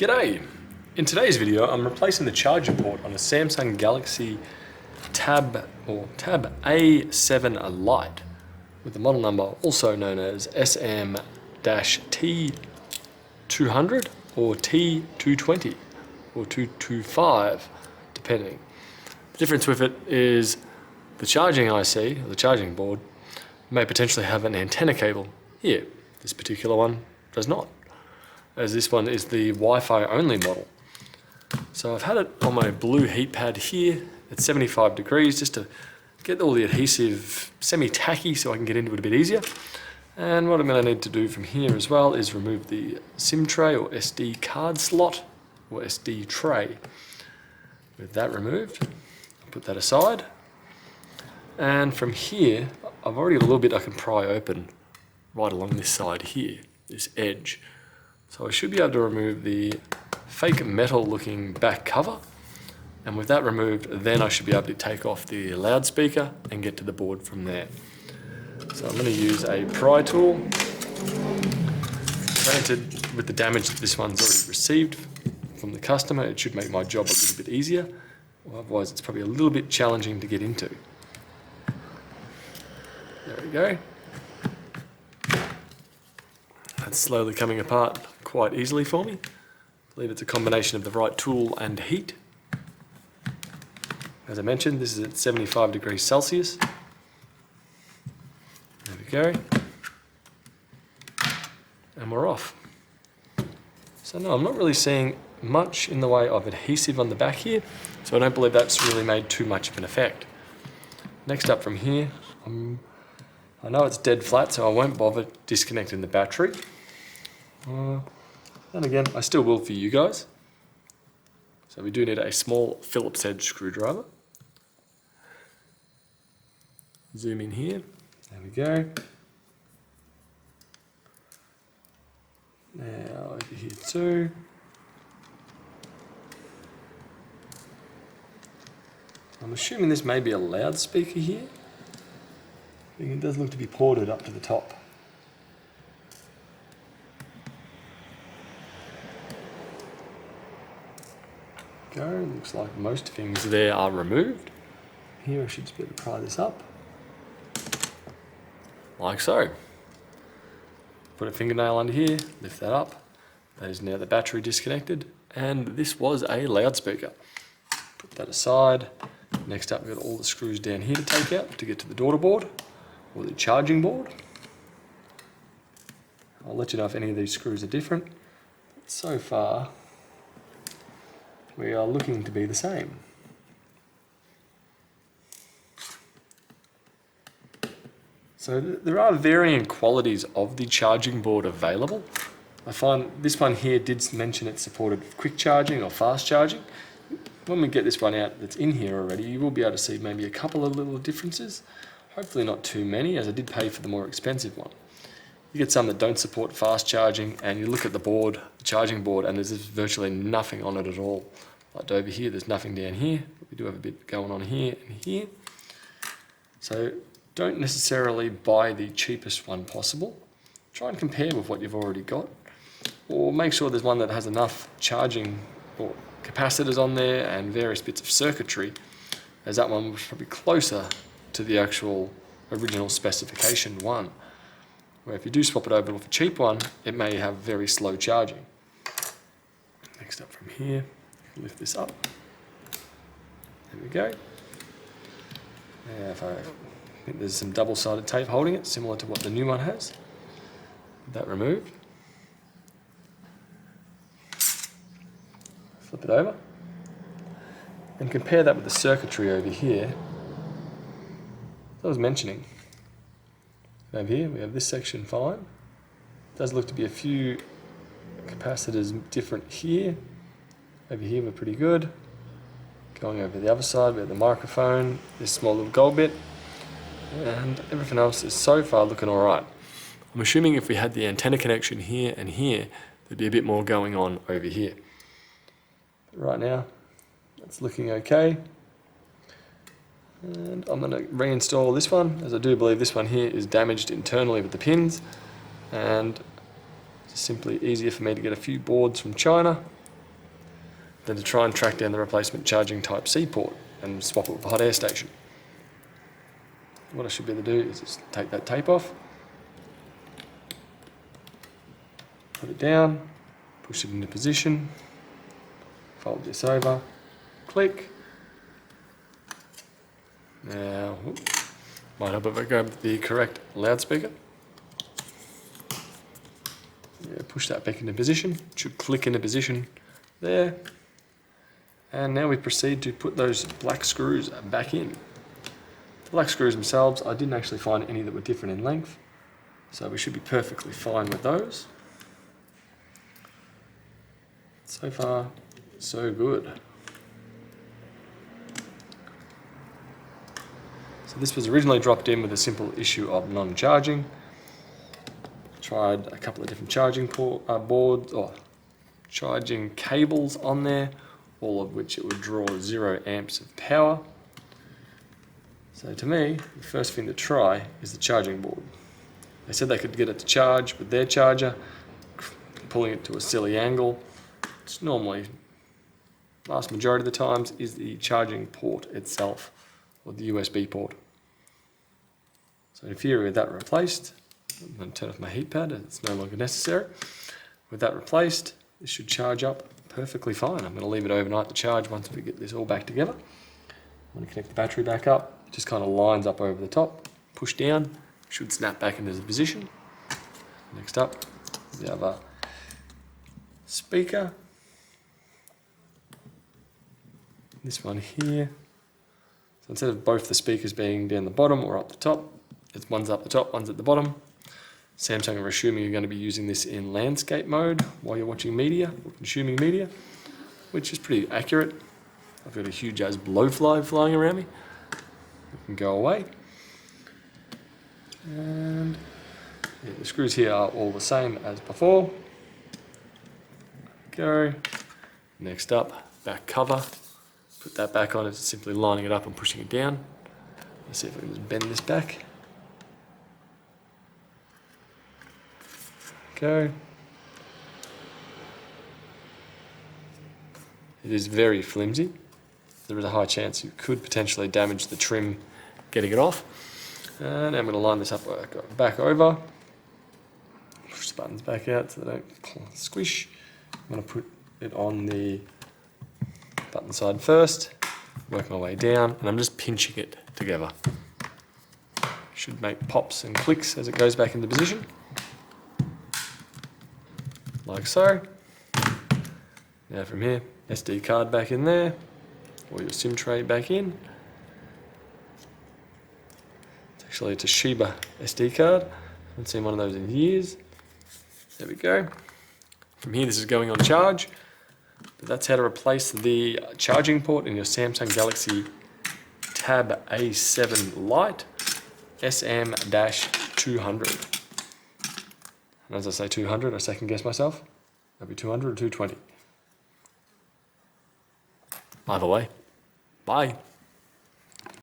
G'day! In today's video I'm replacing the charger port on a Samsung Galaxy Tab A7 Lite with the model number also known as SM-T220 or T220 or 225 depending. The difference with it is the charging IC, or the charging board, may potentially have an antenna cable here. This particular one does not, as this one is the Wi-Fi only model. So I've had it on my blue heat pad here at 75 degrees just to get all the adhesive semi-tacky so I can get into it a bit easier. And what I'm going to need to do from here as well is remove the SIM tray or SD card slot or SD tray. With that removed, I'll put that aside. And from here, I've already got a little bit I can pry open right along this side here, this edge. So I should be able to remove the fake metal looking back cover, and with that removed then I should be able to take off the loudspeaker and get to the board from there. So I'm going to use a pry tool. Granted, with the damage that this one's already received from the customer, it should make my job a little bit easier, otherwise it's probably a little bit challenging to get into. There we go. That's slowly coming apart quite easily for me. I believe it's a combination of the right tool and heat. As I mentioned, this is at 75 degrees Celsius. There we go. And we're off. So no, I'm not really seeing much in the way of adhesive on the back here, so I don't believe that's really made too much of an effect. Next up from here, I know it's dead flat, so I won't bother disconnecting the battery. And again, I still will for you guys. So we do need a small Phillips head screwdriver. Zoom in here. There we go. Now over here too. I'm assuming this may be a loudspeaker here. It does look to be ported up to the top. Go. Looks like most things there are removed. Here I should just be able to pry this up. Like so. Put a fingernail under here, lift that up. That is now the battery disconnected, and this was a loudspeaker. Put that aside. Next up we've got all the screws down here to take out to get to the daughter board, or the charging board. I'll let you know if any of these screws are different. But so far, we are looking to be the same. So there are varying qualities of the charging board available. I find this one here did mention it supported quick charging or fast charging. When we get this one out that's in here already, you will be able to see maybe a couple of little differences. Hopefully not too many, as I did pay for the more expensive one. You get some that don't support fast charging, and you look at the board, the charging board, and there's virtually nothing on it at all. Like over here, there's nothing down here, but we do have a bit going on here and here. So don't necessarily buy the cheapest one possible. Try and compare with what you've already got, or make sure there's one that has enough charging or capacitors on there and various bits of circuitry, as that one was probably closer to the actual original specification one, where if you do swap it over with a cheap one, it may have very slow charging. Next up from here, lift this up. There we go. Now I think there's some double-sided tape holding it, similar to what the new one has. Get that removed. Flip it over. And compare that with the circuitry over here. As I was mentioning, over here we have this section fine. It does look to be a few capacitors different here. Over here we're pretty good. Going over the other side we have the microphone, this small little gold bit, and everything else is so far looking alright. I'm assuming if we had the antenna connection here and here, there'd be a bit more going on over here. But right now, it's looking okay. And I'm going to reinstall this one, as I do believe this one here is damaged internally with the pins, and it's simply easier for me to get a few boards from China than to try and track down the replacement charging type C port and swap it with a hot air station. What I should be able to do is just take that tape off, put it down, push it into position, fold this over, click. Now, might help if I grab the correct loudspeaker. Yeah, push that back into position, it should click into position there. And now we proceed to put those black screws back in. The black screws themselves, I didn't actually find any that were different in length, so we should be perfectly fine with those. So far, so good. So this was originally dropped in with a simple issue of non-charging. Tried a couple of different charging boards or charging cables on there, all of which it would draw 0 amps of power. So to me, the first thing to try is the charging board. They said they could get it to charge with their charger, pulling it to a silly angle. It's normally, vast majority of the times, is the charging port itself, or the USB port. So in theory, with that replaced, I'm going to turn off my heat pad, it's no longer necessary. With that replaced, this should charge up perfectly fine. I'm going to leave it overnight to charge once we get this all back together. I'm going to connect the battery back up. It just kind of lines up over the top, push down, should snap back into the position. Next up, the other speaker. This one here. So instead of both the speakers being down the bottom or up the top, it's one's up the top, one's at the bottom. Samsung are assuming you're going to be using this in landscape mode while you're watching media or consuming media, which is pretty accurate. I've got a huge as blowfly flying around me. It can go away. And yeah, the screws here are all the same as before. Go. Next up, back cover. Put that back on, it's simply lining it up and pushing it down. Let's see if I can just bend this back. Go. It is very flimsy. There is a high chance you could potentially damage the trim getting it off. And I'm going to line this up back over. Push the buttons back out so they don't squish. I'm going to put it on the button side first, work my way down, and I'm just pinching it together. Should make pops and clicks as it goes back into position. Like so. Now from here, SD card back in there, or your SIM tray back in. It's actually a Toshiba SD card. I haven't seen one of those in years. There we go. From here, this is going on charge. But that's how to replace the charging port in your Samsung Galaxy Tab A7 Lite SM-200. And as I say 200, I second guess myself. Maybe 200 or 220. Either way, bye.